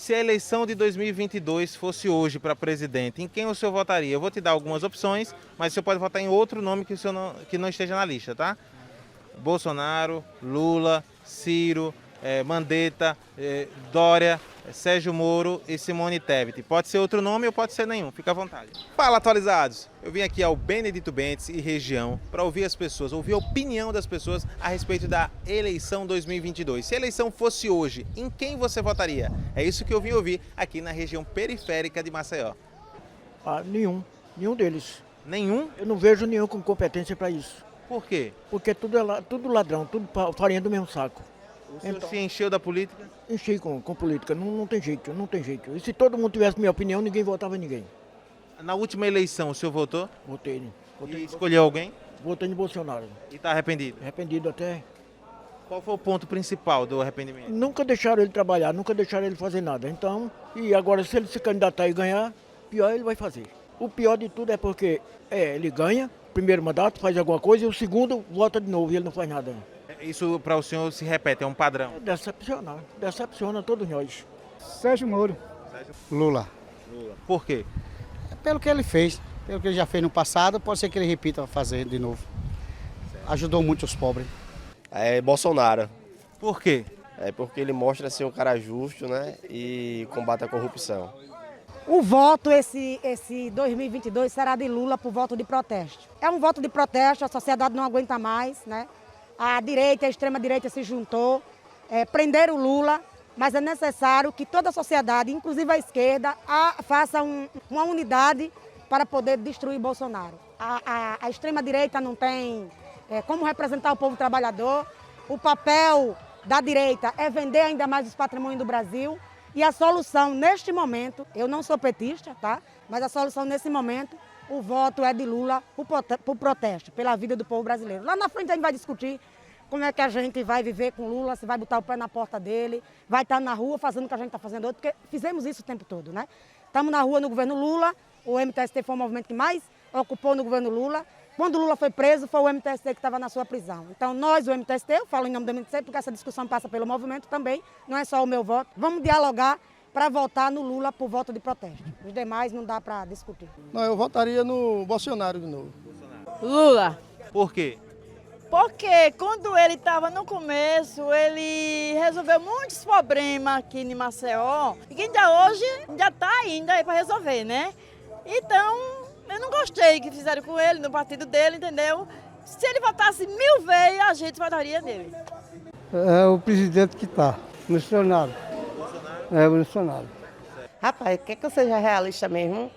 Se a eleição de 2022 fosse hoje para presidente, em quem o senhor votaria? Eu vou te dar algumas opções, mas o senhor pode votar em outro nome que, que não esteja na lista, tá? Bolsonaro, Lula, Ciro, Mandetta, Dória, Sérgio Moro e Simone Tebet. Pode ser outro nome ou pode ser nenhum, fica à vontade. Fala, atualizados! Eu vim aqui ao Benedito Bentes e região para ouvir as pessoas, ouvir a opinião das pessoas a respeito da eleição 2022. Se a eleição fosse hoje, em quem você votaria? É isso que eu vim ouvir aqui na região periférica de Maceió. Nenhum deles. Nenhum? Eu não vejo nenhum com competência para isso. Por quê? Porque tudo ladrão, tudo farinha do mesmo saco. O senhor Então, se encheu da política? enchi com política, não tem jeito, não tem jeito. E se todo mundo tivesse minha opinião, ninguém votava em ninguém. Na última eleição, o senhor votou? Votei E escolheu alguém? votei em Bolsonaro. E está arrependido? Arrependido até. Qual foi o ponto principal do arrependimento? Nunca deixaram ele trabalhar, nunca deixaram ele fazer nada. Então, e agora se ele se candidatar e ganhar, pior ele vai fazer. O pior de tudo é porque ele ganha, primeiro mandato, faz alguma coisa, e o segundo vota de novo e ele não faz nada. Isso para o senhor se repete, é um padrão? Decepciona todos nós. Sérgio Moro. Lula. Por quê? Pelo que ele fez, pelo que ele já fez no passado, pode ser que ele repita fazer de novo. Ajudou muito os pobres. É Bolsonaro. Por quê? É porque ele mostra ser um cara justo, né? E combate a corrupção. O voto esse 2022 será de Lula por voto de protesto. É um voto de protesto, a sociedade não aguenta mais, né? A direita, a extrema-direita se juntou, prenderam o Lula, mas é necessário que toda a sociedade, inclusive a esquerda, faça uma unidade para poder destruir Bolsonaro. A extrema-direita não tem como representar o povo trabalhador, o papel da direita é vender ainda mais os patrimônios do Brasil e a solução neste momento, eu não sou petista, tá? Mas a solução nesse momento, o voto é de Lula por protesto, pela vida do povo brasileiro. Lá na frente a gente vai discutir como é que a gente vai viver com Lula, se vai botar o pé na porta dele, vai estar na rua fazendo o que a gente está fazendo hoje, porque fizemos isso o tempo todo, né? Estamos na rua no governo Lula, o MTST foi o movimento que mais ocupou no governo Lula. Quando o Lula foi preso, foi o MTST que estava na sua prisão. Então nós, o MTST, eu falo em nome do MTST, porque essa discussão passa pelo movimento também, não é só o meu voto. Vamos dialogar para votar no Lula por voto de protesto. Os demais não dá para discutir. Não, eu votaria no Bolsonaro de novo. Lula. Por quê? Porque quando ele estava no começo, ele resolveu muitos problemas aqui em Maceió, e que ainda hoje já está ainda aí para resolver, né? Então, eu não gostei que fizeram com ele, no partido dele, entendeu? Se ele votasse 1000 vezes, a gente votaria nele. É o presidente que está, Bolsonaro. É o Bolsonaro. Rapaz, quer que eu seja realista mesmo?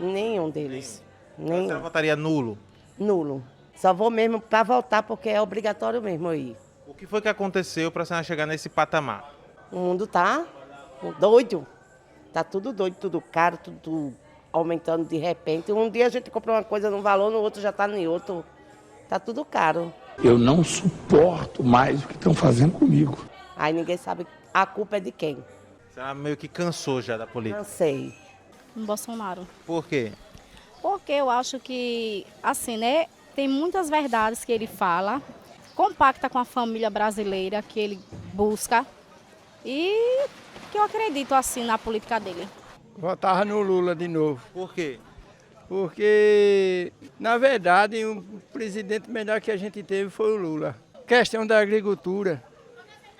Nenhum deles. Nenhum. Você votaria nulo? Nulo. Só vou mesmo para votar porque é obrigatório mesmo ir. O que foi que aconteceu para a senhora chegar nesse patamar? O mundo tá doido. Tá tudo doido, tudo caro, tudo aumentando de repente. Um dia a gente compra uma coisa num valor, no outro já tá em outro. Tá tudo caro. Eu não suporto mais o que estão fazendo comigo. Aí ninguém sabe a culpa é de quem. Você meio que cansou já da política? Cansei. Bolsonaro. Por quê? Porque eu acho que, assim, né, tem muitas verdades que ele fala, compacta com a família brasileira que ele busca e que eu acredito, assim, na política dele. Votava no Lula de novo. Por quê? Porque, na verdade, o presidente melhor que a gente teve foi o Lula. Questão da agricultura.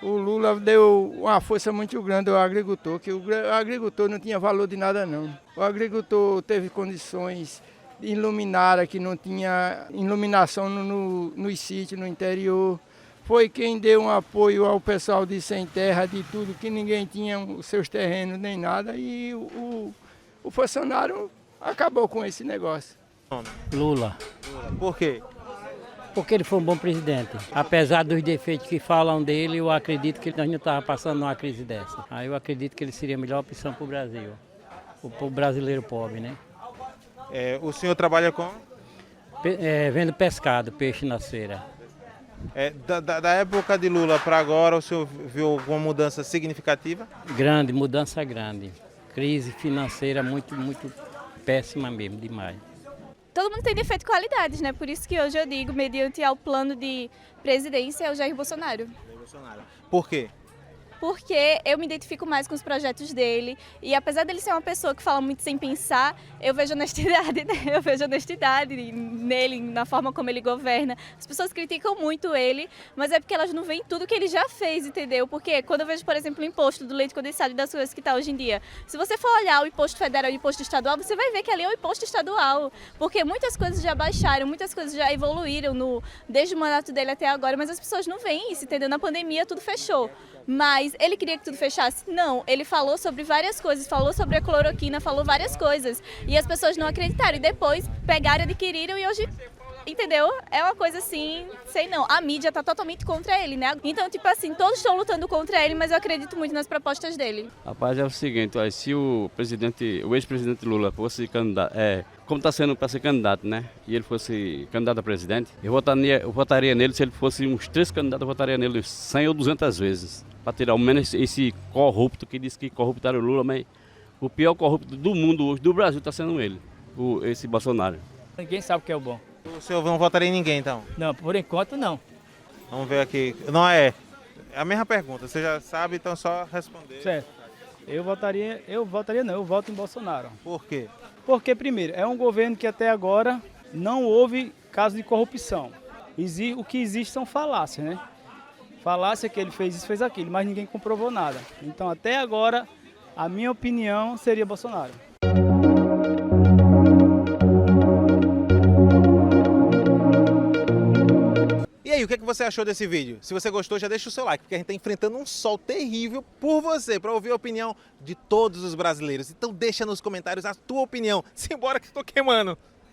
O Lula deu uma força muito grande ao agricultor, que o agricultor não tinha valor de nada não. O agricultor teve condições de iluminar, que não tinha iluminação nos sítios, no interior. Foi quem deu um apoio ao pessoal de sem terra, de tudo, que ninguém tinha os seus terrenos nem nada. E o Bolsonaro acabou com esse negócio. Lula. Por quê? Porque ele foi um bom presidente. Apesar dos defeitos que falam dele, eu acredito que nós não estávamos passando numa crise dessa. Aí eu acredito que ele seria a melhor opção para o Brasil. O brasileiro pobre, né? O senhor trabalha com? Vendo pescado, peixe na feira. Da época de Lula para agora, o senhor viu alguma mudança significativa? Grande, mudança grande. Crise financeira muito péssima mesmo, demais. Todo mundo tem defeito e qualidades, né? Por isso que hoje eu digo, mediante ao plano de presidência, é o Jair Bolsonaro. Por quê? porque eu me identifico mais com os projetos dele e apesar dele ser uma pessoa que fala muito sem pensar, eu vejo honestidade nele, na forma como ele governa. As pessoas criticam muito ele, mas é porque elas não veem tudo que ele já fez, entendeu? Porque quando eu vejo, por exemplo, o imposto do leite condensado e das coisas que está hoje em dia, se você for olhar o imposto federal e o imposto estadual, você vai ver que ali é o imposto estadual, porque muitas coisas já baixaram, muitas coisas já evoluíram desde o mandato dele até agora, mas as pessoas não veem isso, entendeu? Na pandemia tudo fechou. Mas ele queria que tudo fechasse? Não, ele falou sobre várias coisas, falou sobre a cloroquina, falou várias coisas. E as pessoas não acreditaram. E depois pegaram, adquiriram e hoje, entendeu? É uma coisa assim, sei não. A mídia tá totalmente contra ele, né? Então, tipo assim, todos estão lutando contra ele, mas eu acredito muito nas propostas dele. Rapaz, é o seguinte, olha, se o ex-presidente Lula fosse candidato, como está sendo para ser candidato, né? E ele fosse candidato a presidente, eu votaria nele, se ele fosse uns 3 candidatos, eu votaria nele 100 ou 200 vezes. Para tirar ao menos esse corrupto que disse que corruptaram o Lula, mas o pior corrupto do mundo hoje, do Brasil, está sendo ele, esse Bolsonaro. Ninguém sabe o que é o bom. O senhor não votaria em ninguém, então? Não, por enquanto não. Vamos ver aqui. Não é a mesma pergunta, você já sabe, então só responder. Certo. Eu voto em Bolsonaro. Por quê? Porque, primeiro, é um governo que até agora não houve caso de corrupção. O que existe são falácias, né? Falácia que ele fez isso, fez aquilo, mas ninguém comprovou nada. Então, até agora, a minha opinião seria Bolsonaro. E aí, o que é que você achou desse vídeo? Se você gostou, já deixa o seu like, porque a gente está enfrentando um sol terrível por você, para ouvir a opinião de todos os brasileiros. Então deixa nos comentários a tua opinião. Simbora que estou queimando!